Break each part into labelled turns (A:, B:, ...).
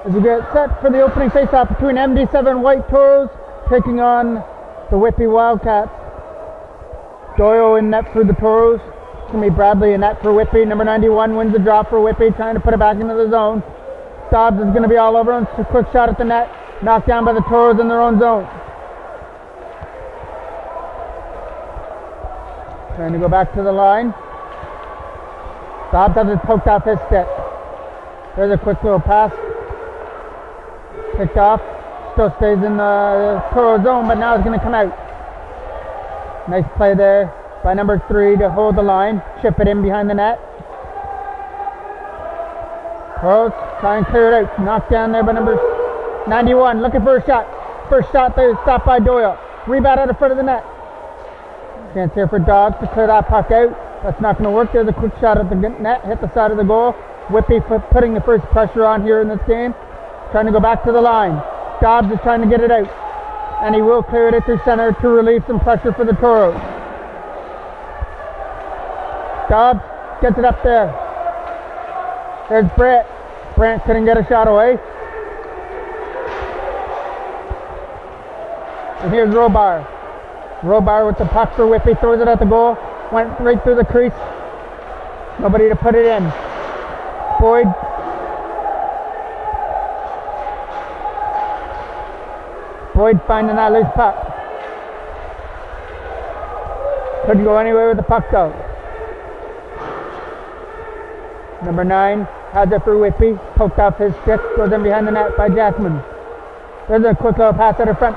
A: as we get set for the opening face-off between MD7 White Toros taking on the Whitby Wildcats. Doyle in net for the Toros. It's going to be Bradley in net for Whitby. Number 91 wins the draw for Whitby, trying to put it back into the zone. Dobbs is going to be all over him. It's a quick shot at the net. Knocked down by the Toros in their own zone. Trying to go back to the line. Dobbs has it poked off his stick. There's a quick little pass. Picked off. Still stays in the Toro zone, but now it's going to come out. Nice play there by number 3 to hold the line. Chip it in behind the net. Toros try and clear it out. Knocked down there by number 91. Looking for a shot. First shot there, stopped by Doyle. Rebound out of front of the net. Chance here for Dobbs to clear that puck out. That's not going to work. There's a quick shot at the net. Hit the side of the goal. Whitby putting the first pressure on here in this game. Trying to go back to the line. Dobbs is trying to get it out. And he will clear it through center to relieve some pressure for the Toros. Dobbs gets it up there. There's Brant. Brant couldn't get a shot away. And here's Robar. Robar with the puck for Whitby, throws it at the goal. Went right through the crease. Nobody to put it in. Boyd. Boyd finding that loose puck. Couldn't go anywhere with the puck though. Number 9 has it for Whitby. Poked off his stick. Goes in behind the net by Jackman. There's a quick little pass out of front.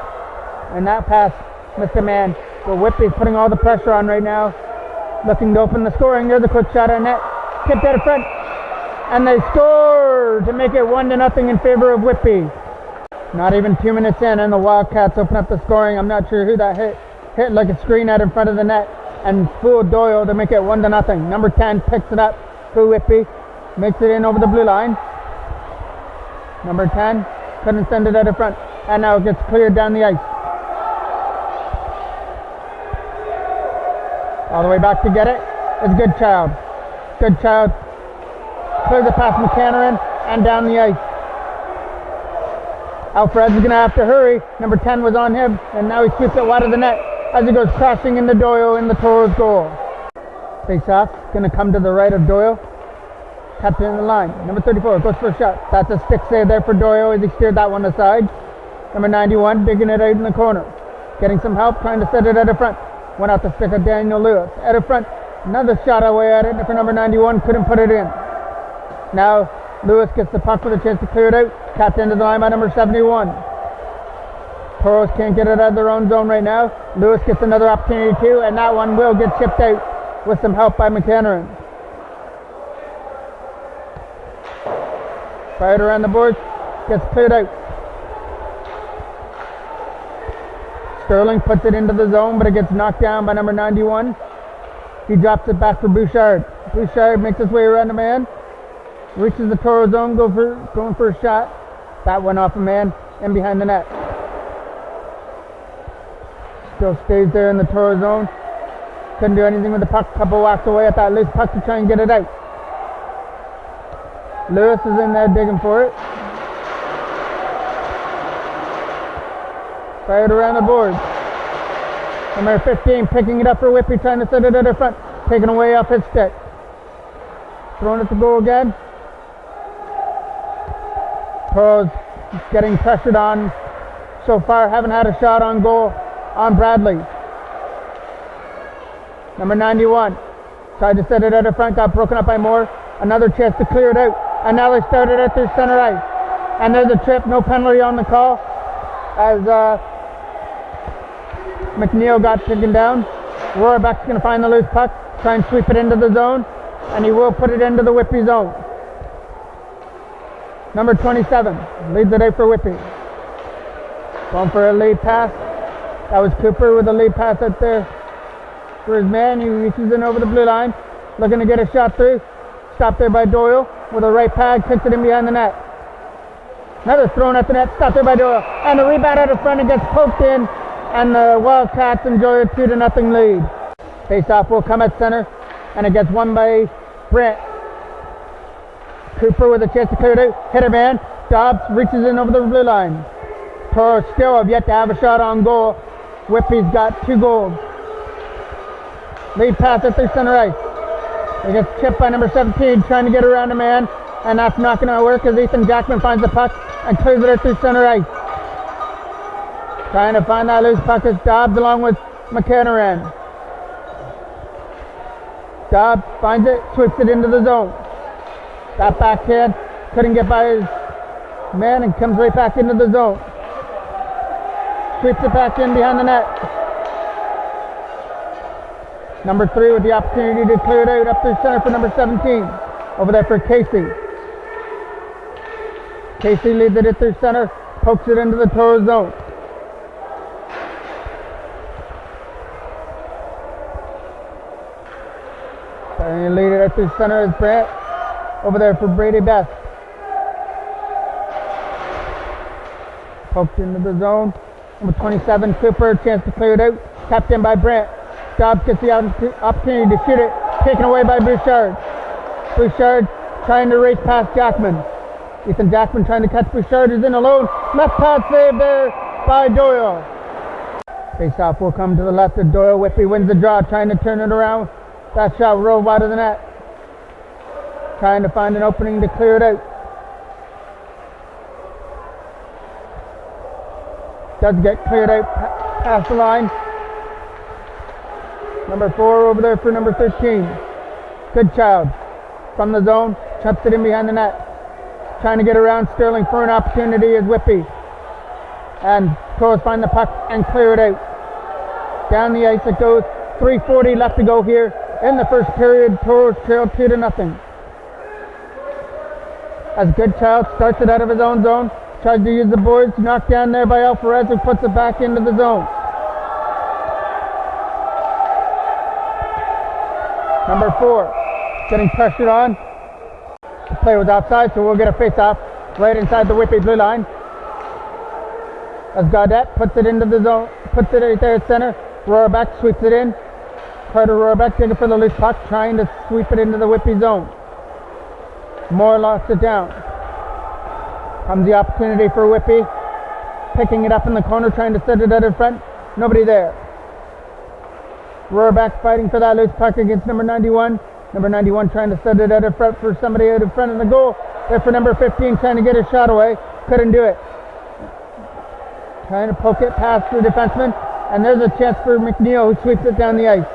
A: And that pass missed a man. So Whitby's putting all the pressure on right now. Looking to open the scoring. There's a quick shot on net. Tipped out of front. And they score to make it 1-0 in favor of Whitby. Not even 2 minutes in, and the Wildcats open up the scoring. I'm not sure who that hit. Hit like a screen out in front of the net and fooled Doyle to make it 1-0. Number 10 picks it up for Whitby. Makes it in over the blue line. Number 10 couldn't send it out in front. And now it gets cleared down the ice. All the way back to get it is Goodchild. Goodchild clears it past McCannaran and down the ice. Alfred's going to have to hurry. Number 10 was on him, and now he sweeps it wide of the net as he goes crashing into Doyle in the Toros goal. Face-off going to come to the right of Doyle. Tapped in the line. Number 34 goes for a shot. That's a stick save there for Doyle as he steered that one aside. Number 91 digging it out in the corner. Getting some help, trying to set it out of front. Went out the stick of Daniel Lewis. Out of front, another shot away at it for number 91. Couldn't put it in. Now Lewis gets the puck with a chance to clear it out. Tapped into the line by number 71. Toros can't get it out of their own zone right now. Lewis gets another opportunity too, and that one will get chipped out with some help by McCannaran. Fired around the boards, gets cleared out. Sterling puts it into the zone, but it gets knocked down by number 91. He drops it back for Bouchard. Bouchard makes his way around the man. Reaches the Toro zone, going for a shot. That went off a man and behind the net. Still stays there in the Toro zone. Couldn't do anything with the puck. Couple walks away at that loose puck to try and get it out. Lewis is in there digging for it. Fired around the board. Number 15 picking it up for Whitby, trying to set it at the front. Taken away off his stick. Throwing it to goal again. Toros getting pressured on so far. Haven't had a shot on goal on Bradley. Number 91 tried to set it at the front, got broken up by Moore. Another chance to clear it out. And now they started it through center ice. And there's a trip, no penalty on the call. As McNeil got taken down. Rohrbeck's going to find the loose puck, try and sweep it into the zone. And he will put it into the Whitby zone. Number 27 leads it out for Whitby. Going for a lead pass. That was Cooper with a lead pass out there for his man. He reaches in over the blue line, looking to get a shot through. Stopped there by Doyle with a right pad, kicks it in behind the net. Another thrown at the net, stopped there by Doyle. And a rebound out of front, it gets poked in, and the Wildcats enjoy a 2-0 lead. Face-off will come at center, and it gets won by Brent. Cooper with a chance to clear it out. Hit a man, Dobbs reaches in over the blue line. Toros still have yet to have a shot on goal. Whitby's got 2 goals. Lead pass it through center ice. It gets chipped by number 17, trying to get around a man, and that's not going to work as Ethan Jackman finds the puck and clears it out through center ice. Trying to find that loose puck is Dobbs along with McEnaran. Dobbs finds it, sweeps it into the zone. That backhand couldn't get by his man and comes right back into the zone. Sweeps it back in behind the net. Number 3 with the opportunity to clear it out up through center for number 17. Over there for Casey. Casey leads it through center, pokes it into the Toros zone. And lead it out through center is Brant. Over there for Brady Best. Poked into the zone. Number 27, Cooper, chance to clear it out. Tapped in by Brant. Dobbs gets the opportunity to shoot it. Taken away by Bouchard. Bouchard trying to race past Jackman. Ethan Jackman trying to catch Bouchard, is in alone. Left pass save there by Doyle. Face-off will come to the left of Doyle. Whitby wins the draw, trying to turn it around. That shot rolled wide of the net. Trying to find an opening to clear it out. Does get cleared out past the line. Number 4 over there for number 13. Goodchild from the zone, chucks it in behind the net. Trying to get around Sterling for an opportunity is Whitby. And Toros find the puck and clear it out. Down the ice it goes. 3:40 left to go here in the first period. Toros trail 2-0. As Goodchild starts it out of his own zone. Tries to use the boards, knocked down there by Alvarez, who puts it back into the zone. Number 4, getting pressured on. The play was outside, so we'll get a face-off right inside the Whitby blue line. As Gaudette puts it into the zone, puts it right there at center. Rohrbeck sweeps it in. Carter Rohrbeck digging for the loose puck, trying to sweep it into the Whitby zone. Moore locks it down. Comes the opportunity for Whitby. Picking it up in the corner, trying to set it out in front. Nobody there. Rohrbeck fighting for that loose puck against number 91. Number 91 trying to set it out in front for somebody out in front of the goal. There for number 15 trying to get his shot away. Couldn't do it. Trying to poke it past the defenseman. And there's a chance for McNeil, who sweeps it down the ice.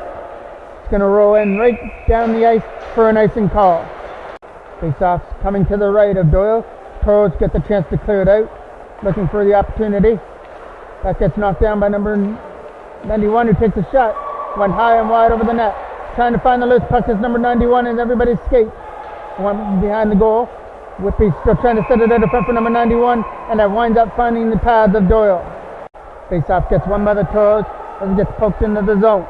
A: It's going to roll in right down the ice for an icing call. Face-offs coming to the right of Doyle. Toros get the chance to clear it out. Looking for the opportunity. That gets knocked down by number 91, who takes a shot. Went high and wide over the net. Trying to find the loose puck is number 91 and everybody skates. One behind the goal. Whitby still trying to set it out in front for number 91, and that winds up finding the pads of Doyle. Face-off gets won by the Toros as it gets poked into the zone.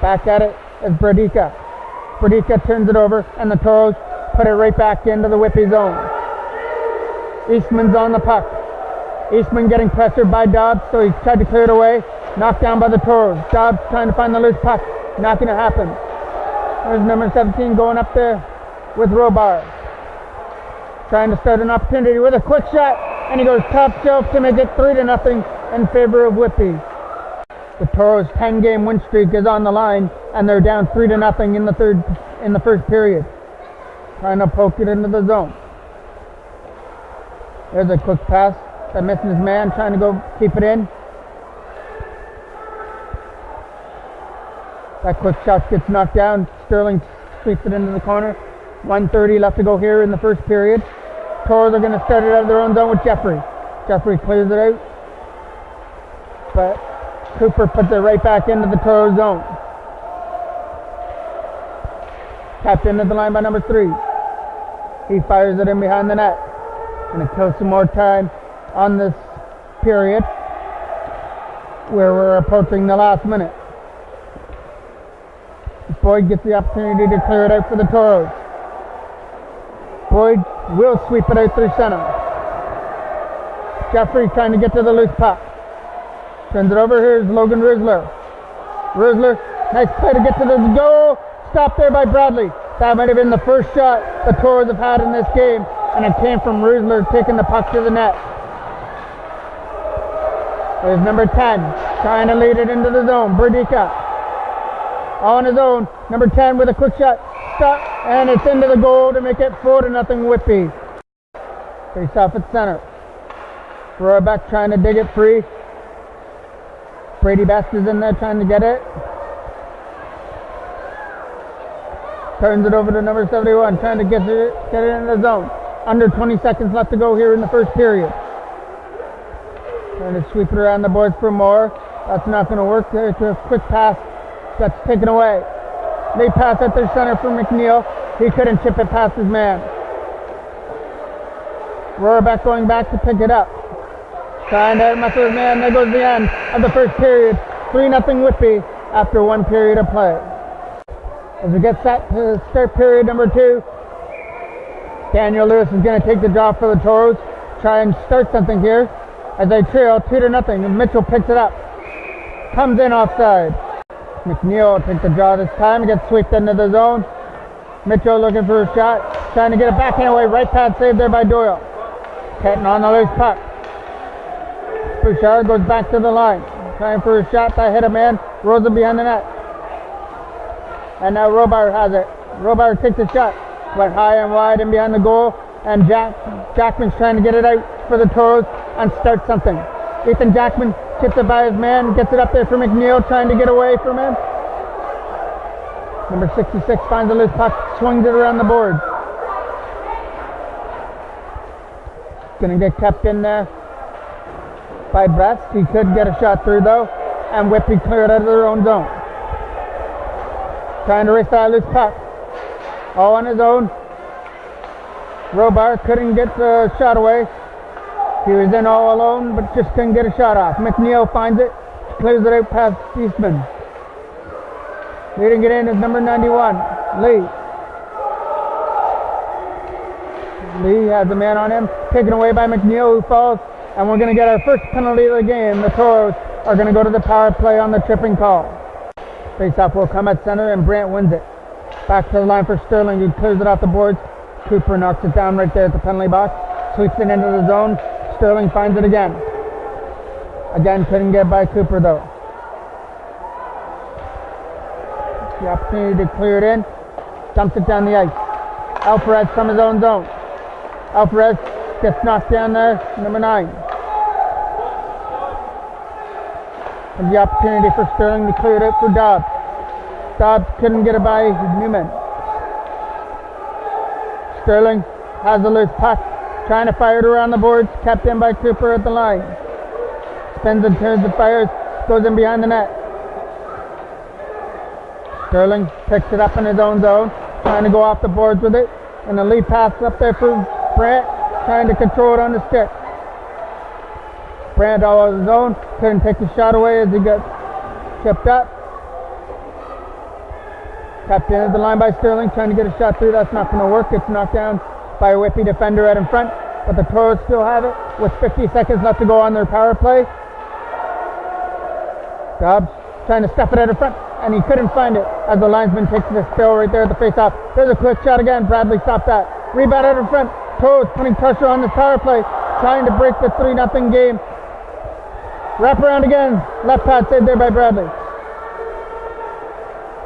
A: Back at it is Bradica. Bradica turns it over, and the Toros put it right back into the Whitby zone. Eastman's on the puck. Eastman getting pressured by Dobbs, so he tried to clear it away. Knocked down by the Toros. Dobbs trying to find the loose puck. Not going to happen. There's number 17 going up there with Robar. Trying to start an opportunity with a quick shot, and he goes top shelf to make it 3-0 in favor of Whitby. The Toros' 10-game win streak is on the line, and they're down 3-0 in the first period. Trying to poke it into the zone. There's a quick pass that missing his man, trying to go keep it in. That quick shot gets knocked down. Sterling sweeps it into the corner. 1:30 left to go here in the first period. Toros are going to start it out of their own zone with Jeffrey. Jeffrey clears it out. But Cooper puts it right back into the Toros zone. Tapped into the line by number 3. He fires it in behind the net. Going to kill some more time on this period where we're approaching the last minute. Boyd gets the opportunity to clear it out for the Toros. Boyd will sweep it out through center. Jeffrey trying to get to the loose puck. Turns it over. Here's Logan Rizzler. Rizzler, nice play to get to the goal. Stopped there by Bradley. That might have been the first shot the Toros have had in this game. and it came from Rusler taking the puck to the net. There's number 10, trying to lead it into the zone. Berdika on his own. Number 10 with a quick shot. Stop, and it's into the goal to make it 4-0 Whitby. Face off at center. Rohrbeck trying to dig it free. Brady Best is in there trying to get it. Turns it over to number 71, trying to get it in the zone. Under 20 seconds left to go here in the first period. Trying to sweep it around the boards for more. That's not going to work. There's a quick pass. That's taken away. They pass at their center for McNeil. He couldn't chip it past his man. Rohrbeck going back to pick it up. Trying to mess with his man. There goes the end of the first period. 3-0 Whitby after one period of play. As we get set to start period number 2, Daniel Lewis is going to take the draw for the Toros. Try and start something here as they trail 2-0. And Mitchell picks it up. Comes in offside. McNeil takes the draw this time. Gets swept into the zone. Mitchell looking for a shot. Trying to get it backhand away. Right pad saved there by Doyle. Ketton on the loose puck. Bouchard goes back to the line. Trying for a shot that hit a man. Rolls it behind the net. And now Robar has it. Robar takes a shot. Went high and wide and behind the goal. And Jackman's trying to get it out for the Toros and start something. Ethan Jackman chips it by his man. Gets it up there for McNeil, trying to get away from him. Number 66 finds a loose puck. Swings it around the board. Going to get kept in there by Brest. He could get a shot through though. And Whitby cleared out of their own zone. Trying to race that loose puck. All on his own. Robar couldn't get the shot away. He was in all alone, but just couldn't get a shot off. McNeil finds it. Clears it out past Eastman. Leading it in is number 91, Lee. Lee has a man on him. Taken away by McNeil, who falls. And we're going to get our first penalty of the game. The Toros are going to go to the power play on the tripping call. Face-off will come at center, and Brandt wins it. Back to the line for Sterling, who clears it off the boards. Cooper knocks it down right there at the penalty box. Sweeps it into the zone. Sterling finds it again. Again, couldn't get by Cooper though. The opportunity to clear it in. Dumps it down the ice. Alvarez from his own zone. Alvarez gets knocked down there. Number 9. And the opportunity for Sterling to clear it out for Dobbs. Dobbs couldn't get it by Newman. Sterling has a loose puck. Trying to fire it around the boards. Kept in by Cooper at the line. Spins and turns and fires. Goes in behind the net. Sterling picks it up in his own zone. Trying to go off the boards with it. And the lead pass up there for Brandt. Trying to control it on the stick. Brandt all on his own. Couldn't take the shot away as he got chipped up. Kept in at the line by Sterling. Trying to get a shot through. That's not going to work. It's knocked down by a Whitby defender out in front, but the Toros still have it with 50 seconds left to go on their power play. Dobbs trying to stuff it out in front, and he couldn't find it as the linesman takes the spill right there at the face-off. There's a quick shot again. Bradley stopped that. Rebound out in front. Toros putting pressure on the power play, trying to break the 3-0 game. Wrap around again. Left pad saved there by Bradley.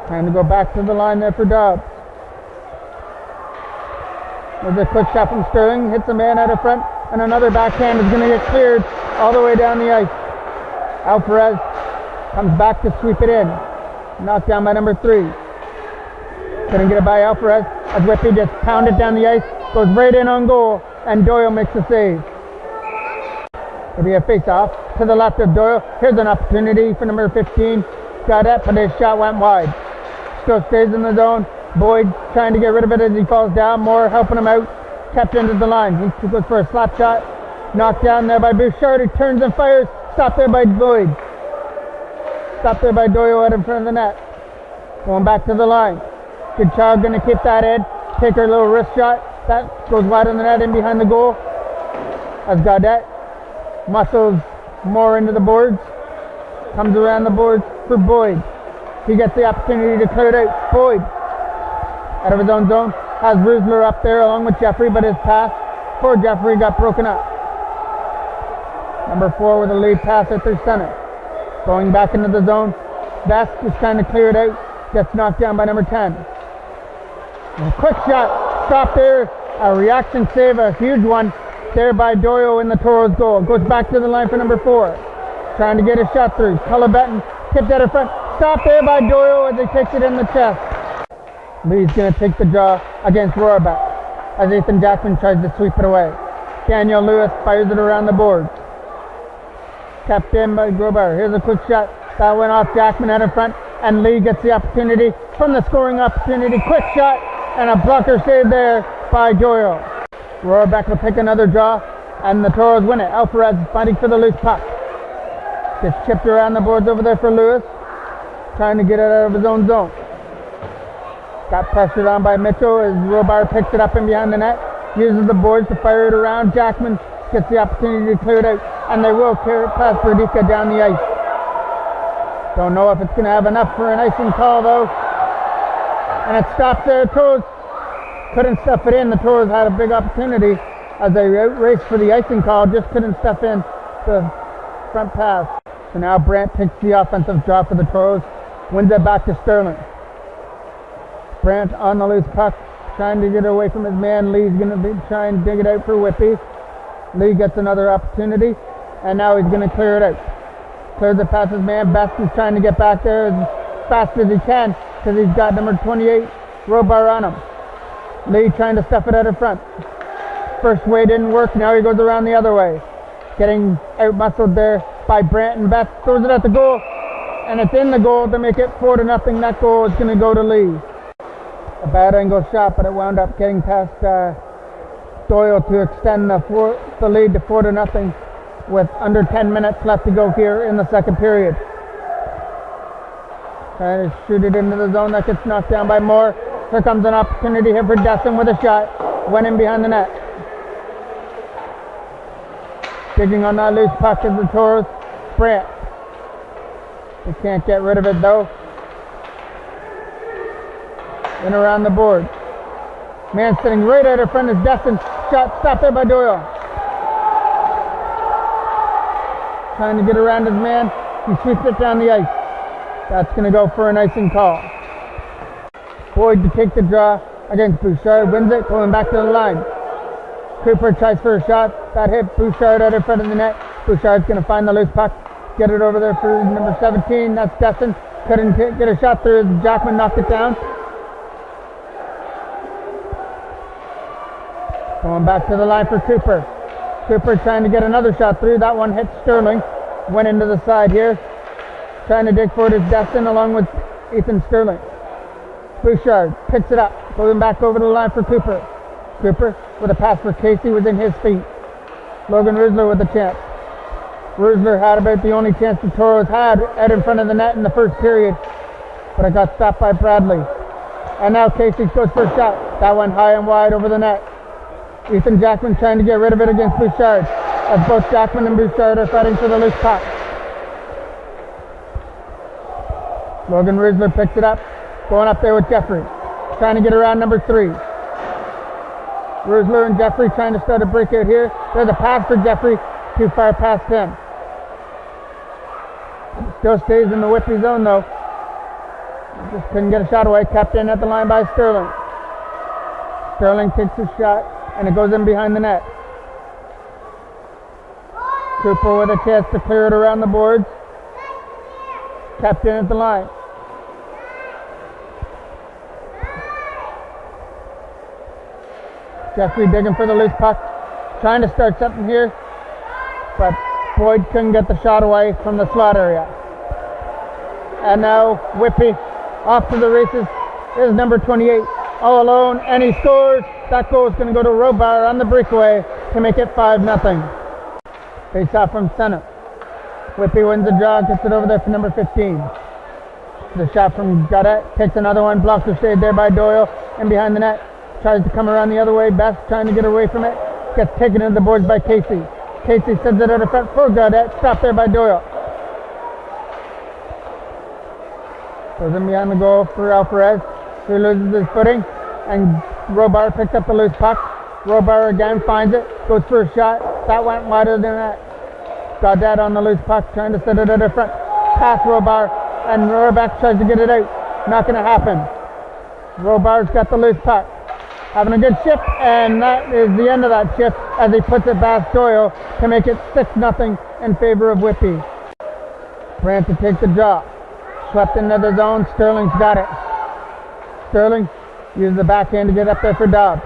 A: Trying to go back to the line there for Dobbs. There's a quick shot from Sterling, hits a man out of front, and another backhand is going to get cleared all the way down the ice. Alvarez comes back to sweep it in. Knocked down by number 3. Couldn't get it by Alvarez as Whitby just pounded down the ice, goes right in on goal, and Doyle makes the save. It'll be a face-off to the left of Doyle. Here's an opportunity for number 15. Got it, but his shot went wide. Still stays in the zone. Boyd trying to get rid of it as he falls down. Moore helping him out. Kept into the line. He goes for a slap shot. Knocked down there by Bouchard. He turns and fires. Stopped there by Boyd. Stopped there by Doyle out in front of the net. Going back to the line. Good child going to keep that in. Take her little wrist shot. That goes wide on the net in behind the goal. As Gaudette muscles more into the boards. Comes around the boards for Boyd. He gets the opportunity to clear it out. Boyd out of his own zone. Has Rusler up there along with Jeffrey, but his pass for Jeffrey got broken up. Number 4 with a lead pass at their center. Going back into the zone. Best is trying to clear it out. Gets knocked down by number 10. A quick shot. Stop there. A reaction save, a huge one. There by Doyle in the Toros goal. Goes back to the line for number 4. Trying to get a shot through. Cullebetten tipped out in front. Stop there by Doyle as he takes it in the chest. Lee's going to take the draw against Rohrbeck as Ethan Jackman tries to sweep it away. Daniel Lewis fires it around the board. Kept in by Grobar. Here's a quick shot. That went off Jackman out in front, and Lee gets the opportunity from the scoring opportunity. Quick shot and a blocker save there by Doyle. Rohrbeck will take another draw, and the Toros win it. Alvarez fighting for the loose puck. Gets chipped around the boards over there for Lewis, trying to get it out of his own zone. Got pressured on by Mitchell as Robar picks it up in behind the net. Uses the boards to fire it around. Jackman gets the opportunity to clear it out, and they will clear it past Berdika down the ice. Don't know if it's going to have enough for an icing call though. And it stopped there. Toros couldn't stuff it in. The Toros had a big opportunity as they raced for the icing call, just couldn't stuff in the front pass. So now Brandt takes the offensive draw for the Toros, wins it back to Sterling. Brandt on the loose puck, trying to get away from his man. Lee's going to be trying to dig it out for Whitby. Lee gets another opportunity, and now he's going to clear it out. Clears it past his man. Best is trying to get back there as fast as he can because he's got number 28, Robar, on him. Lee trying to stuff it out in front. First way didn't work, now he goes around the other way. Getting out-muscled there by Brandt, and Best throws it at the goal, and it's in the goal to make it 4-0. That goal is going to go to Lee. A bad angle shot, but it wound up getting past Doyle to extend the lead to 4-0 with under 10 minutes left to go here in the second period. Trying to shoot it into the zone. That gets knocked down by Moore. Here comes an opportunity here for Desson with a shot. Went in behind the net. Digging on that loose puck is the Toros. Brandt. They can't get rid of it though. In around the board. Man sitting right out in front is Desson. Shot stopped there by Doyle. Trying to get around his man. He sweeps it down the ice. That's going to go for an icing call. Boyd to take the draw against Bouchard. Wins it, going back to the line. Cooper tries for a shot. That hit Bouchard out in front of the net. Bouchard's going to find the loose puck. Get it over there for number 17. That's Desson. Couldn't get a shot through as Jackman knocked it down. Going back to the line for Cooper. Cooper trying to get another shot through. That one hit Sterling. Went into the side here. Trying to dig for it is Desson along with Ethan Sterling. Bouchard picks it up. Going back over the line for Cooper. Cooper with a pass for Casey within his feet. Logan Rusler with the chance. Rusler had about the only chance the Toros had out in front of the net in the first period, but it got stopped by Bradley. And now Casey goes for a shot. That went high and wide over the net. Ethan Jackman trying to get rid of it against Bouchard, as both Jackman and Bouchard are fighting for the loose puck. Logan Rusler picks it up, going up there with Jeffrey, trying to get around number 3. Rusler and Jeffrey trying to start a breakout here. There's a pass for Jeffrey, too far past him. Still stays in the Whitby zone though. Just couldn't get a shot away. Kept in at the line by Sterling. Sterling takes his shot, and it goes in behind the net. Cooper with a chance to clear it around the boards. Kept in at the line. Jeffrey digging for the loose puck. Trying to start something here, but Boyd couldn't get the shot away from the slot area. And now Whitby off to the races is number 28 all alone, and he scores. That goal is going to go to Robar on the breakaway to make it 5-0. Face off from center. Whitby wins the draw, gets it over there for number 15. The shot from Gaudette takes another one, blocks the shade there by Doyle, and behind the net. Tries to come around the other way. Best trying to get away from it. Gets taken into the boards by Casey. Casey sends it out of front for Gaudette. Stopped there by Doyle. Goes in behind the goal for Alvarez, who loses his footing. And Robar picks up the loose puck. Robar again finds it, goes for a shot. That went wider than that. Gaudette on the loose puck, trying to set it at the front. Pass Robar, and Rohrbeck tries to get it out. Not going to happen. Robar's got the loose puck. Having a good shift, and that is the end of that shift as he puts it past Doyle to make it 6-0 in favor of Whitby. Brandt to take the draw. Swept into the zone. Sterling's got it. Sterling uses the backhand to get up there for Dobbs.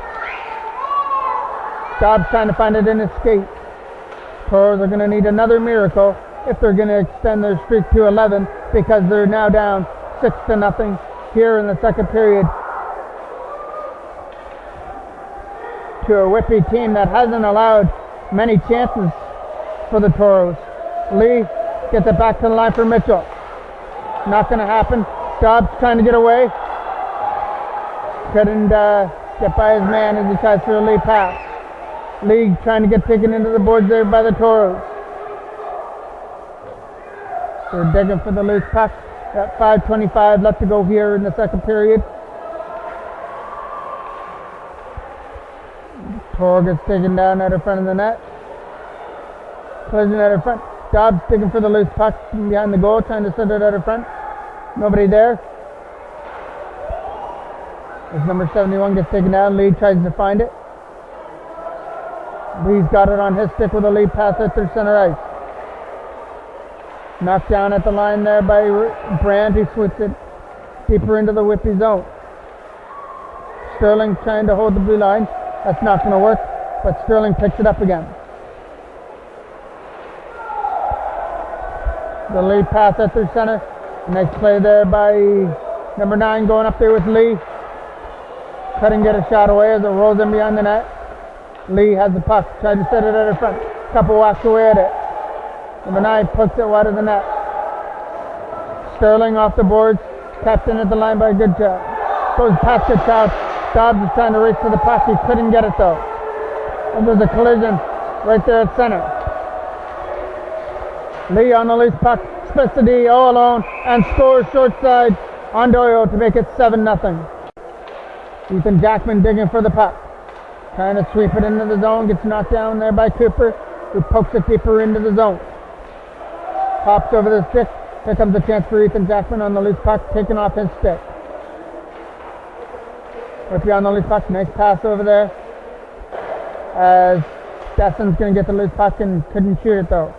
A: Dobbs trying to find it in his skate. Toros are going to need another miracle if they're going to extend their streak to 11 because they're now down 6-0 here in the second period to a Whitby team that hasn't allowed many chances for the Toros. Lee gets it back to the line for Mitchell. Not going to happen. Dobbs trying to get away. Couldn't get by his man as he tries for a Lee pass. Lee trying to get taken into the boards there by the Toros. They're digging for the loose puck. Got 5:25 left to go here in the second period. Toro gets taken down at the front of the net. Collision at the front. Dobbs digging for the loose puck from behind the goal, trying to set it at the front. Nobody there. As number 71 gets taken down, Lee tries to find it. Lee's got it on his stick with a lead pass at their center ice. Knocked down at the line there by Brandt, who sweeps it deeper into the Whitby zone. Sterling trying to hold the blue line. That's not going to work, but Sterling picks it up again. The lead pass at their center. Nice play there by number 9 going up there with Lee. Couldn't get a shot away as it rolls in behind the net. Lee has the puck, tried to set it at the front. Couple walks away at it. Number 9 puts it wide of the net. Sterling off the boards, tapped in at the line by Goodchild. Goes past Goodchild. Dobbs is trying to race to the puck. He couldn't get it though. And there's a collision right there at center. Lee on the loose puck, splits the D all alone and scores short side on Doyle to make it 7-0. Ethan Jackman digging for the puck. Trying to sweep it into the zone, gets knocked down there by Cooper, who pokes it deeper into the zone. Pops over the stick. Here comes a chance for Ethan Jackman on the loose puck, taking off his stick. Whitby on the loose puck, nice pass over there. As Destin's going to get the loose puck and couldn't shoot it though.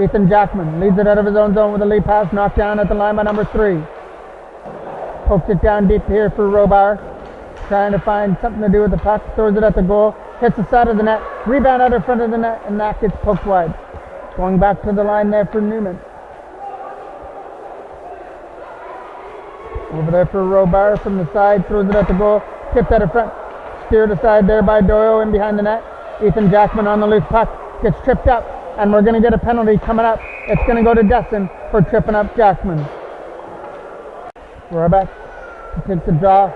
A: Ethan Jackman leads it out of his own zone with a lead pass, knocked down at the line by number 3. Pokes it down deep here for Robar. Trying to find something to do with the puck, throws it at the goal, hits the side of the net, rebound out in front of the net, and that gets poked wide. Going back to the line there for Newman. Over there for Robar from the side, throws it at the goal, tipped out of front, steered aside there by Doyle in behind the net. Ethan Jackman on the loose puck, gets tripped up, and we're going to get a penalty coming up. It's going to go to Destin for tripping up Jackman. Rohrbeck takes the draw.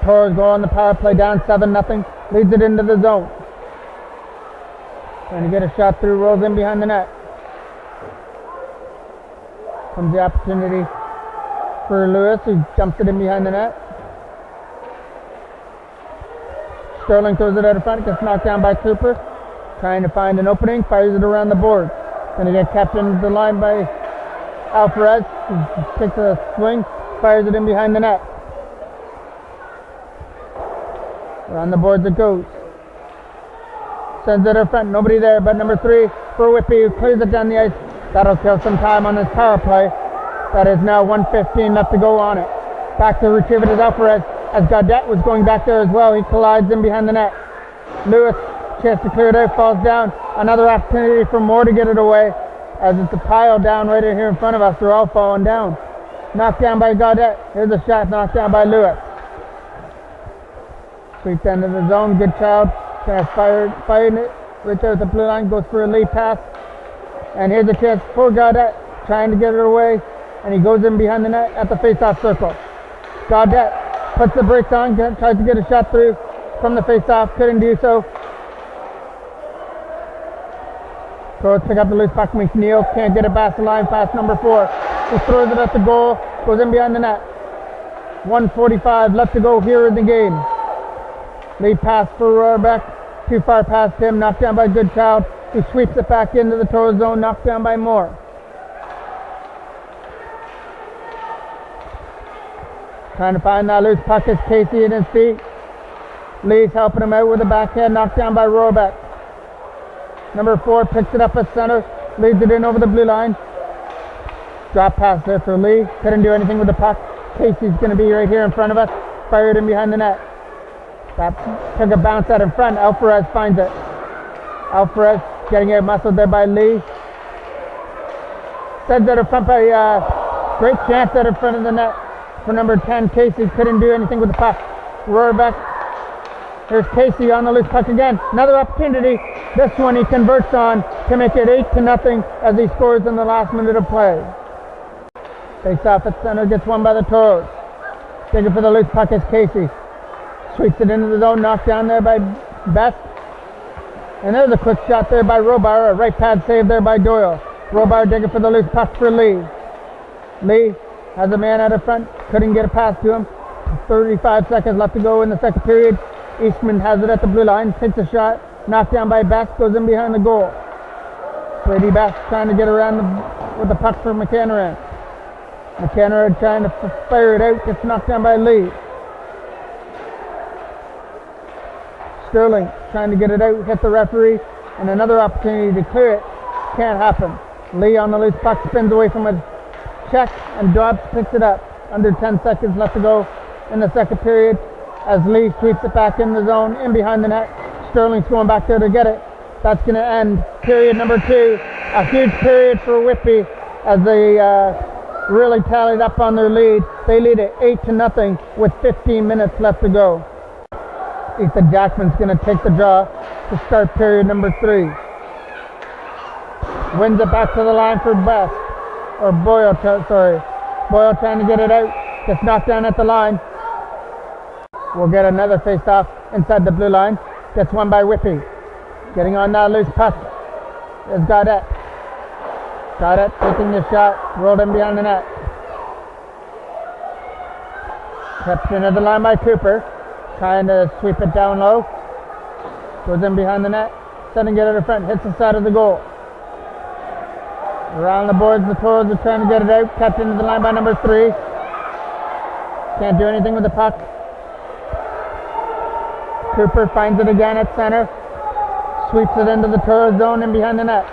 A: Toros go on the power play down 7-0. Leads it into the zone. Trying to get a shot through, rolls in behind the net. Comes the opportunity for Lewis, who jumps it in behind the net. Sterling throws it out of front, gets knocked down by Cooper. Trying to find an opening, fires it around the board. Going to get kept into the line by Alvarez, who takes a swing, fires it in behind the net. Around the boards it goes. Sends it in front, nobody there but number 3 for Whitby, who clears it down the ice. That'll kill some time on his power play. That is now 1:15 left to go on it. Back to retrieve it is Alvarez, as Gaudette was going back there as well. He collides in behind the net. Lewis, chance to clear it out, falls down. Another opportunity for Moore to get it away, as it's a pile down right here in front of us. They're all falling down. Knocked down by Gaudette. Here's a shot knocked down by Lewis. Sweeps into the zone. Goodchild kind of firing it right there at the blue line. Goes for a lead pass. And here's a chance for Gaudette, trying to get it away. And he goes in behind the net at the face-off circle. Gaudette puts the brakes on, tries to get a shot through from the face-off. Couldn't do so. Toros pick up the loose puck. McNeil can't get it past the line. Pass number 4. He throws it at the goal. Goes in behind the net. 1:45 left to go here in the game. Lead pass for Rohrbeck. Too far past him, knocked down by Goodchild, who sweeps it back into the Toros zone, knocked down by Moore. Trying to find that loose puck is Casey in his feet. Lee's helping him out with a backhand, knocked down by Rohrbeck. Number 4 picks it up at center, leads it in over the blue line. Drop pass there for Lee, couldn't do anything with the puck. Casey's going to be right here in front of us, fired in behind the net. That took a bounce out in front, Alvarez finds it. Alvarez getting out muscled there by Lee. Sends out in front by, great chance out in front of the net for number 10, Casey, couldn't do anything with the puck. Rohrbeck. Here's Casey on the loose puck again. Another opportunity. This one he converts on to make it 8-0 as he scores in the last minute of play. Face off at center, gets won by the Toros. Digging for the loose puck is Casey. Sweeps it into the zone, knocked down there by Best. And there's a quick shot there by Robar, a right pad save there by Doyle. Robar digging for the loose puck for Lee. Lee has a man out of front, couldn't get a pass to him. 35 seconds left to go in the second period. Eastman has it at the blue line, takes a shot, knocked down by Best, goes in behind the goal. Brady Best trying to get around with the puck for McEnroe. McEnroe trying to fire it out, gets knocked down by Lee. Sterling trying to get it out, hit the referee, and another opportunity to clear it. Can't happen. Lee on the loose puck spins away from a check, and Dobbs picks it up. Under 10 seconds left to go in the second period as Lee sweeps it back in the zone, in behind the net. Sterling's going back there to get it. That's going to end period number 2. A huge period for Whitby as they really tallied up on their lead. They lead it 8-0 with 15 minutes left to go. Ethan Jackman's going to take the draw to start period number 3. Wins it back to the line for Best. Or Boyle, Boyle trying to get it out. Gets knocked down at the line. We'll get another face-off inside the blue line. Gets won by Whitby. Getting on that loose puck is Gaudette. Gaudette taking the shot. Rolled in behind the net. Kept into the line by Cooper. Trying to sweep it down low. Goes in behind the net. Sending it out of front. Hits the side of the goal. Around the boards, the Toros are trying to get it out. Kept into the line by number 3. Can't do anything with the puck. Cooper finds it again at center. Sweeps it into the Toros zone and behind the net.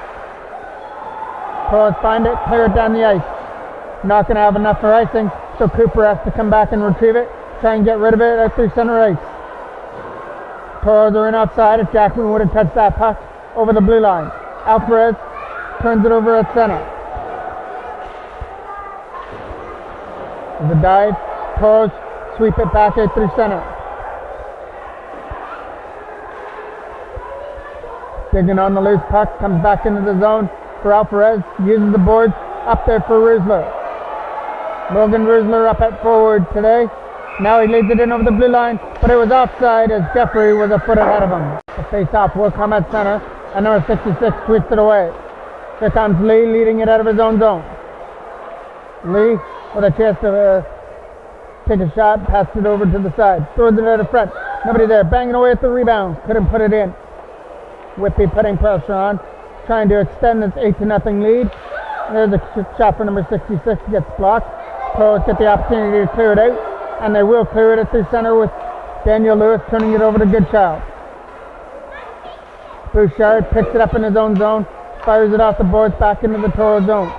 A: Toros find it, clear it down the ice. Not going to have enough for icing, so Cooper has to come back and retrieve it. Try and get rid of it out through center ice. Toros are in outside. If Jackman would have touched that puck over the blue line. Alvarez turns it over at center. With a dive, Toros sweep it back out through center. Digging on the loose puck, comes back into the zone for Alvarez, uses the boards, up there for Rusler. Logan Rusler up at forward today. Now he leads it in over the blue line, but it was offside as Jeffrey was a foot ahead of him. The face-off will come at center, and number 66 sweeps it away. Here comes Lee leading it out of his own zone. Lee with a chance to take a shot, passed it over to the side, throws it out of front. Nobody there, banging away at the rebound, couldn't put it in. Whitby putting pressure on, trying to extend this 8-0 lead. There's a shot for number 66, gets blocked. Toros get the opportunity to clear it out, and they will clear it through center with Daniel Lewis turning it over to Goodchild. Bouchard picks it up in his own zone, fires it off the boards back into the Toro zone.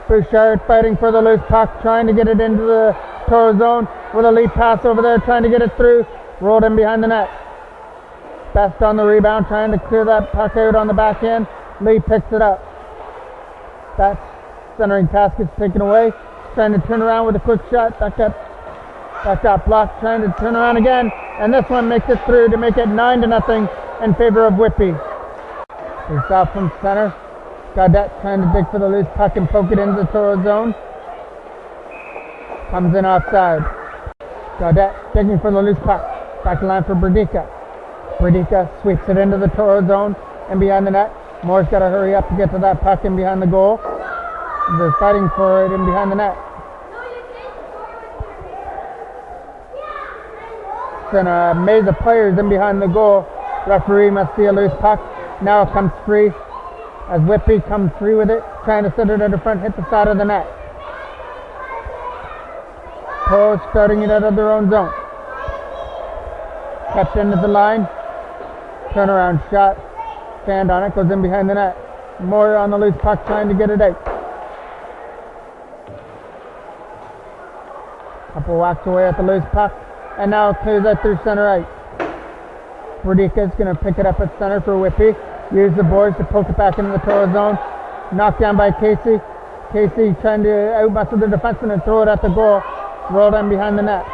A: Bouchard fighting for the loose puck, trying to get it into the Toro zone with a lead pass over there, trying to get it through, rolled in behind the net. Best on the rebound, trying to clear that puck out on the back end. Lee picks it up. That centering task is taken away. Trying to turn around with a quick shot. That got blocked. Trying to turn around again. And this one makes it through to make it 9-0 in favor of Whitby. He's off from center. Gaudette trying to dig for the loose puck and poke it into the Toro zone. Comes in offside. Gaudette digging for the loose puck. Back line for Bradica. Bradica sweeps it into the Toro zone and behind the net. Moore's got to hurry up to get to that puck in behind the goal. They're fighting for it in behind the net. and a maze of players in behind the goal. Referee must see a loose puck. Now it comes free as Whitby comes free with it, trying to set it at the front, hit the side of the net. Toros starting it out of their own zone. Kept into the line. Turnaround shot. Stand on it, goes in behind the net. Moore on the loose puck trying to get it out. Couple walks away at the loose puck. And now it clears out through center ice. Brodicka is going to pick it up at center for Whitby. Use the boards to poke it back into the Toros zone. Knocked down by Casey. Casey trying to outmuscle the defenseman and throw it at the goal. Rolled in behind the net.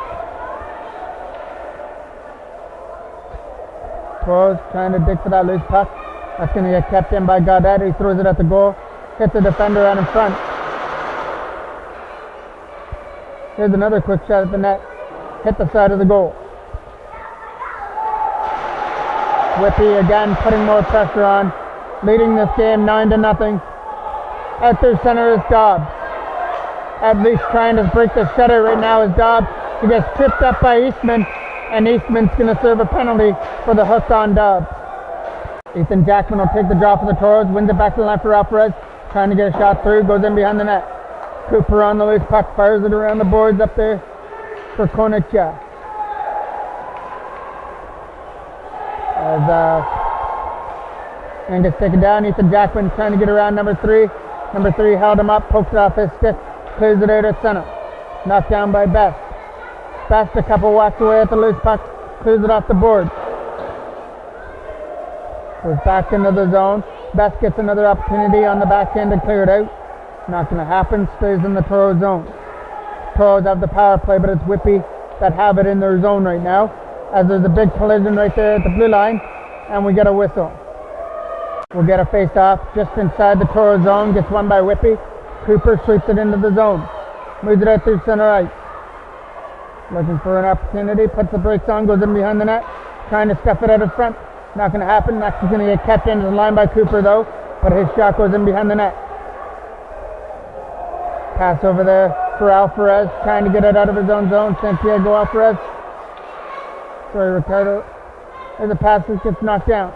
A: Toros trying to dig for that loose puck. That's going to get kept in by Gaudette. He throws it at the goal. Hits the defender out in front. Here's another quick shot at the net. Hit the side of the goal. Whitby again putting more pressure on. Leading this game 9-0. Out through center is Dobbs. At least trying to break the shutter right now is Dobbs. He gets tripped up by Eastman. And Eastman's going to serve a penalty for the hook on Dobbs. Ethan Jackman will take the draw for the Toros. Wins it back to the line for Alvarez. Trying to get a shot through. Goes in behind the net. Cooper on the loose puck. Fires it around the boards up there for Konechia. As Angus taken down. Ethan Jackman trying to get around number 3. Number 3 held him up. Pokes it off his stick. Clears it out at center. Knocked down by Best. Best a couple walks away at the loose puck. Clears it off the board. Goes back into the zone. Best gets another opportunity on the back end to clear it out. Not going to happen. Stays in the Toros zone. Toros have the power play, but it's Whitby that have it in their zone right now. As there's a big collision right there at the blue line. And we get a whistle. We'll get a face-off just inside the Toros zone. Gets won by Whitby. Cooper sweeps it into the zone. Moves it out through center ice. Looking for an opportunity. Puts the brakes on. Goes in behind the net. Trying to stuff it out of front. Not going to happen. Next is going to get kept into the line by Cooper though. But his shot goes in behind the net. Pass over there for Alvarez. Trying to get it out of his own zone. Santiago Alvarez. Sorry, Ricardo. There's a pass that gets knocked down.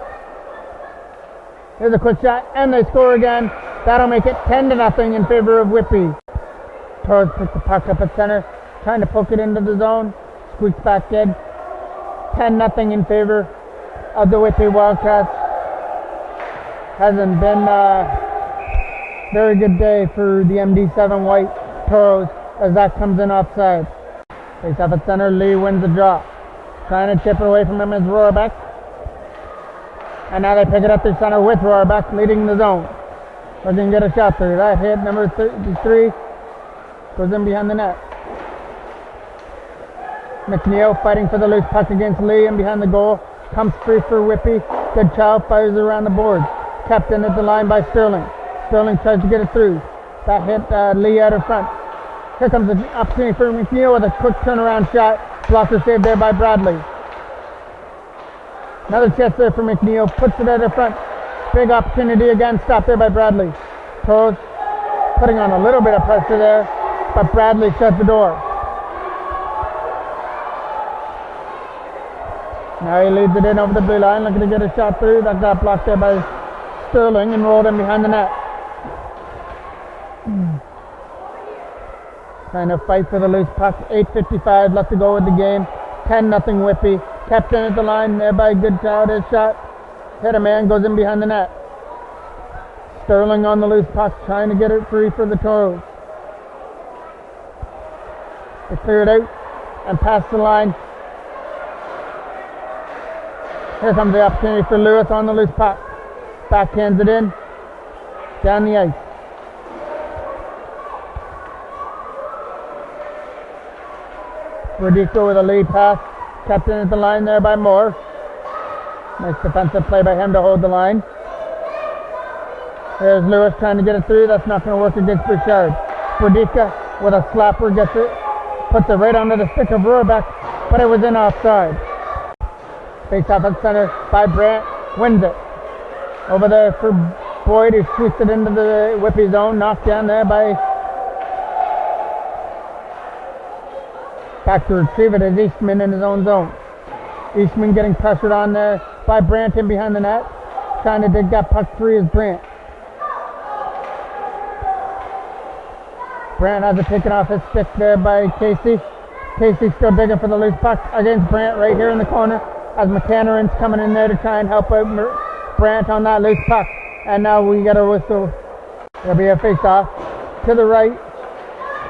A: Here's a quick shot. And they score again. That'll make it 10-0 in favor of Whitby. Toros picks the puck up at center. Trying to poke it into the zone. Squeaks back in. 10-0 in favor of the Whitby Wildcats. Hasn't been a very good day for the MD7 White Toros as that comes in offside. Face off at center. Lee wins the draw. Trying to chip it away from him is Rohrbeck. And now they pick it up through center with Rohrbeck leading the zone. Looking to get a shot through. That hit number 33 goes in behind the net. McNeil fighting for the loose puck against Lee and behind the goal. Comes free for Whitby. Goodchild fires around the board. Kept in at the line by Sterling. Sterling tries to get it through. That hit Lee out of front. Here comes an opportunity for McNeil with a quick turnaround shot. Blocker saved there by Bradley. Another chance there for McNeil. Puts it out of front. Big opportunity again. Stopped there by Bradley. Toros putting on a little bit of pressure there. But Bradley shuts the door. Now he leads it in over the blue line, looking to get a shot through. That got blocked there by Sterling and rolled in behind the net. Trying to fight for the loose puck. 8:55 left to go with the game. 10-0 Whitby. Kept in at the line there by Goodchild. His shot hit a man, goes in behind the net. Sterling on the loose puck, trying to get it free for the Toros. They clear it out and pass the line. Here comes the opportunity for Lewis on the loose puck. Backhands it in. Down the ice. Brodicka with a lead pass. Kept in at the line there by Moore. Nice defensive play by him to hold the line. There's Lewis trying to get it through. That's not going to work against Bouchard. Brodicka with a slapper gets it. Puts it right under the stick of Rohrbeck, but it was in offside. Face off at center by Brandt. Wins it. Over there for Boyd, who shoots it into the Whitby zone. Knocked down there by... Back to retrieve it as Eastman in his own zone. Eastman getting pressured on there by Brandt in behind the net. Trying to dig that puck free is Brandt. Brandt has it taken off his stick there by Casey. Casey still digging for the loose puck against Brandt right here in the corner as McHenry's coming in there to try and help out Brandt on that loose puck. And now we get a whistle. There'll be a face-off to the right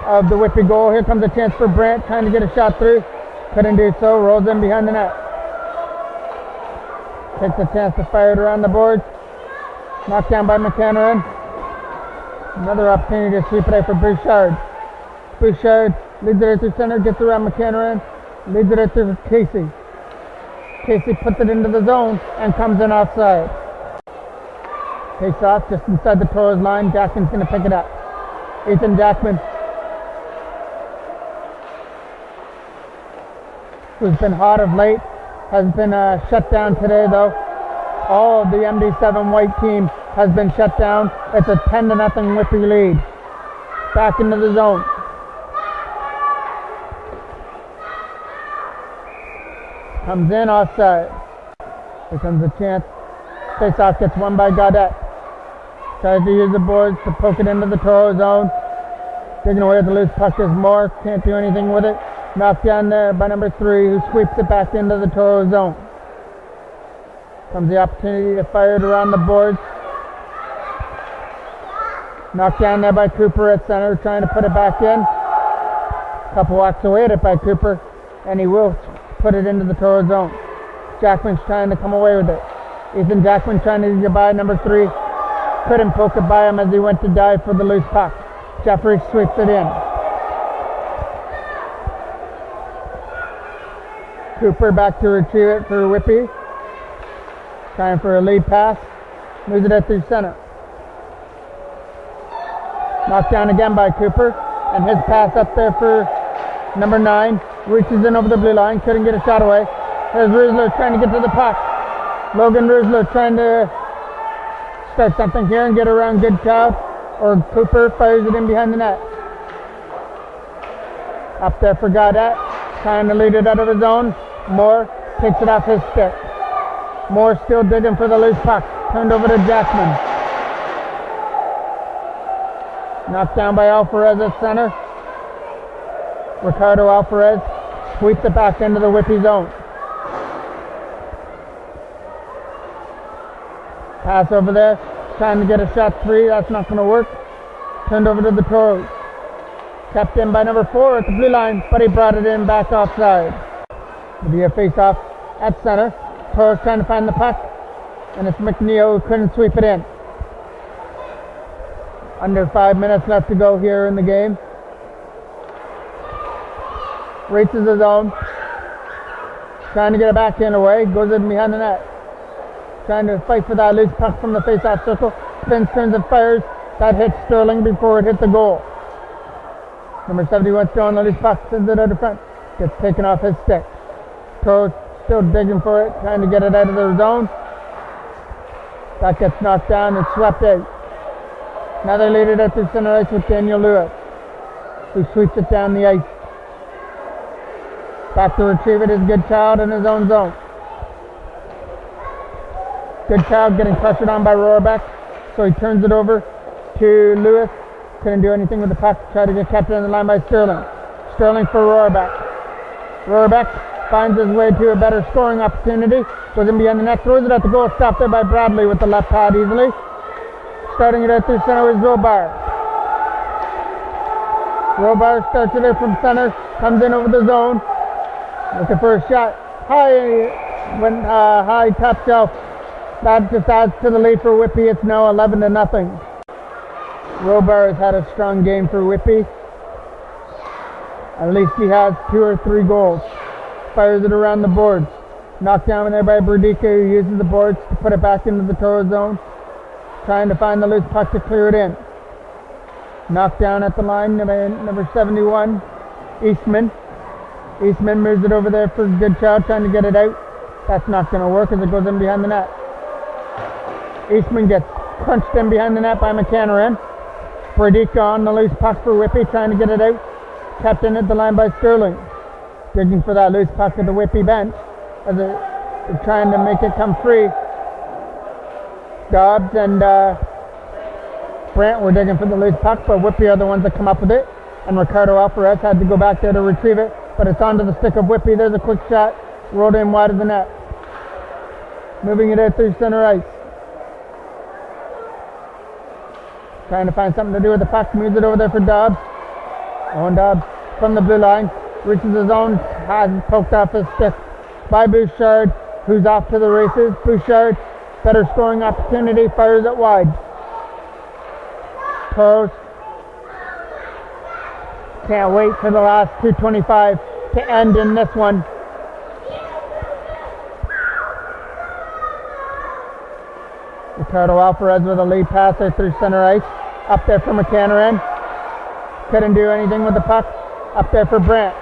A: of the Whitby goal. Here comes a chance for Brandt trying to get a shot through. Couldn't do so. Rolls in behind the net. Takes a chance to fire it around the boards. Knocked down by McHenry. Another opportunity to sweep it out for Bouchard. Bouchard leads it out through center, gets around McHenry, leads it out through Casey. Casey puts it into the zone and comes in offside. Takes off just inside the Toros line. Jackman's going to pick it up. Ethan Jackman, who's been hot of late, has been shut down today though. All of the MD7 white team has been shut down. It's a 10-0 Whitby lead. Back into the zone. Comes in offside. Here comes a chance. Face-off gets won by Gaudette. Tries to use the boards to poke it into the Toro zone. Digging away at the loose puck is Moore. Can't do anything with it. Knocked down there by number 3, who sweeps it back into the Toro zone. Comes the opportunity to fire it around the boards. Knocked down there by Cooper at center, trying to put it back in. Couple walks away at it by Cooper, and he will put it into the Toro zone. Jackman's trying to come away with it. Ethan Jackman trying to get by number 3. Couldn't poke it by him as he went to dive for the loose puck. Jeffrey sweeps it in. Cooper back to retrieve it for Whitby. Trying for a lead pass. Moves it out through center. Knocked down again by Cooper. And his pass up there for number 9. Reaches in over the blue line. Couldn't get a shot away. There's Rusler trying to get to the puck. Logan Rusler trying to start something here and get around Goodchild. Or Cooper fires it in behind the net. Up there for Gaudette. Trying to lead it out of his zone. Moore takes it off his stick. Moore still digging for the loose puck. Turned over to Jackman. Knocked down by Alvarez at center. Ricardo Alvarez sweeps it back into the Whitby zone. Pass over there. Trying to get a shot free. That's not going to work. Turned over to the Toros. Kept in by number 4 at the blue line, but he brought it in back offside. It'll be a face-off at center. Toros trying to find the puck, and it's McNeil who couldn't sweep it in. Under 5 minutes left to go here in the game. Races his own. Trying to get it back in away. Goes in behind the net. Trying to fight for that loose puck from the face-off circle. Spins, turns, and fires. That hits Sterling before it hit the goal. Number 71 still on the loose puck. Sends it out of front. Gets taken off his stick. Toros still digging for it. Trying to get it out of their zone. That gets knocked down and swept out. Now they lead it out through center ice with Daniel Lewis, who sweeps it down the ice. Back to retrieve it is Goodchild in his own zone. Goodchild getting pressured on by Rohrbeck, so he turns it over to Lewis. Couldn't do anything with the puck. Tried to get kept in the line by Sterling. Sterling for Rohrbeck. Rohrbeck finds his way to a better scoring opportunity. Goes in behind the net, throws it at the goal. Stopped there by Bradley with the left pad easily. Starting it out through center is Robar. Robar starts it out from center. Comes in over the zone. Looking for a shot. High top shelf. That just adds to the lead for Whitby. It's now 11-0. Robar has had a strong game for Whitby. At least he has 2 or 3 goals. Fires it around the boards. Knocked down there by Burdika, who uses the boards to put it back into the Toro zone. Trying to find the loose puck to clear it in. Knocked down at the line, number 71, Eastman. Eastman moves it over there for Goodchild, trying to get it out. That's not going to work as it goes in behind the net. Eastman gets punched in behind the net by McHenry. Burdika on the loose puck for Whitby, trying to get it out. Kept in at the line by Sterling. Digging for that loose puck at the Whitby bench. as they're trying to make it come free. Dobbs and Brant were digging for the loose puck, but Whitby are the ones that come up with it. And Ricardo Alvarez had to go back there to retrieve it, but it's onto the stick of Whitby. There's a quick shot, rolled in wide of the net. Moving it out through center ice. Trying to find something to do with the puck, moves it over there for Dobbs. Owen Dobbs from the blue line, reaches his own, has poked off his stick by Bouchard, who's off to the races. Bouchard, better scoring opportunity, fires it wide. Toros can't wait for the last 2:25 to end in this one. Ricardo Alvarez with a lead passer through center ice. Up there for McCannaran. Couldn't do anything with the puck. Up there for Brant.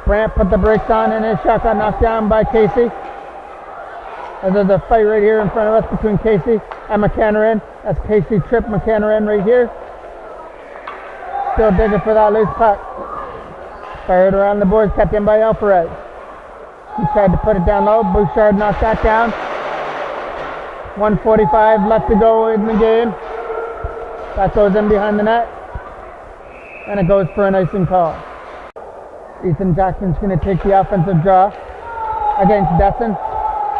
A: Brant put the brakes on and his shot got knocked down by Casey. As there's a fight right here in front of us between Casey and McCannaran. As Casey tripped McCannaran right here. Still digging for that loose puck. Fired around the boards, kept in by Alvarez. He tried to put it down low. Bouchard knocked that down. 1:45 left to go in the game. That goes in behind the net. And it goes for an icing call. Ethan Jackman's going to take the offensive draw against Desson.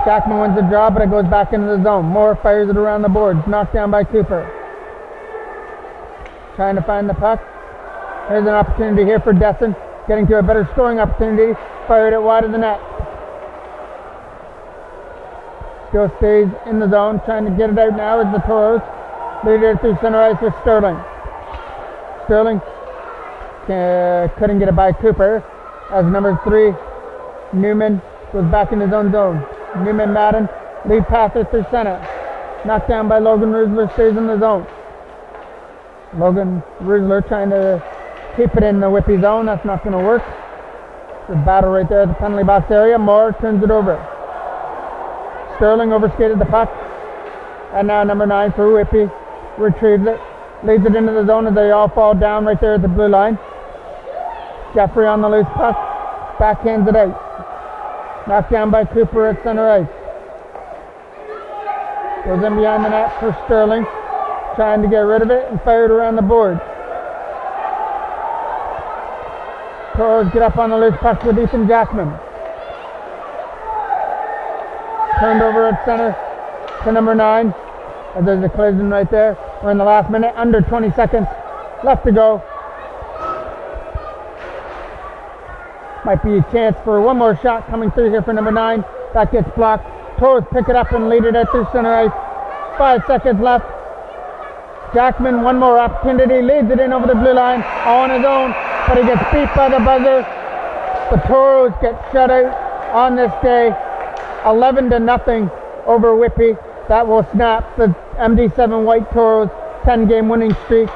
A: Jackman wins the draw, but it goes back into the zone. Moore fires it around the boards. Knocked down by Cooper. Trying to find the puck. Here's an opportunity here for Desson. Getting to a better scoring opportunity. Fired it wide of the net. Still stays in the zone. Trying to get it out now is the Toros. Leader through center ice with Sterling. Sterling couldn't get it by Cooper. As number 3, Newman was back in his own zone. Newman Madden, lead passer through center. Knocked down by Logan Rusler, stays in the zone. Logan Rusler trying to keep it in the Whitby zone. That's not going to work. There's a battle right there at the penalty box area. Moore turns it over. Sterling overskated the puck. And now number 9 for Whitby retrieves it. Leads it into the zone as they all fall down right there at the blue line. Jeffrey on the loose puck. Backhands it out. Knocked down by Cooper at center ice. Goes in behind the net for Sterling. Trying to get rid of it and fired around the board. Toros get up on the loose puck with Ethan Jackman. Turned over at center to number 9. As there's a collision right there. We're in the last minute, under 20 seconds left to go. Might be a chance for one more shot coming through here for number 9. That gets blocked. Toros pick it up and lead it out through center ice. 5 seconds left. Jackman, one more opportunity, leads it in over the blue line on his own, but he gets beat by the buzzer. The Toros get shut out on this day, 11-0 over Whitby. That will snap the MD7 White Toros 10-game winning streak.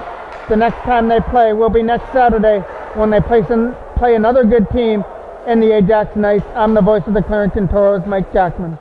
A: The next time they play will be next Saturday when they play another good team in the Ajax Knights. I'm the voice of the Clarington Toros, Mike Jackman.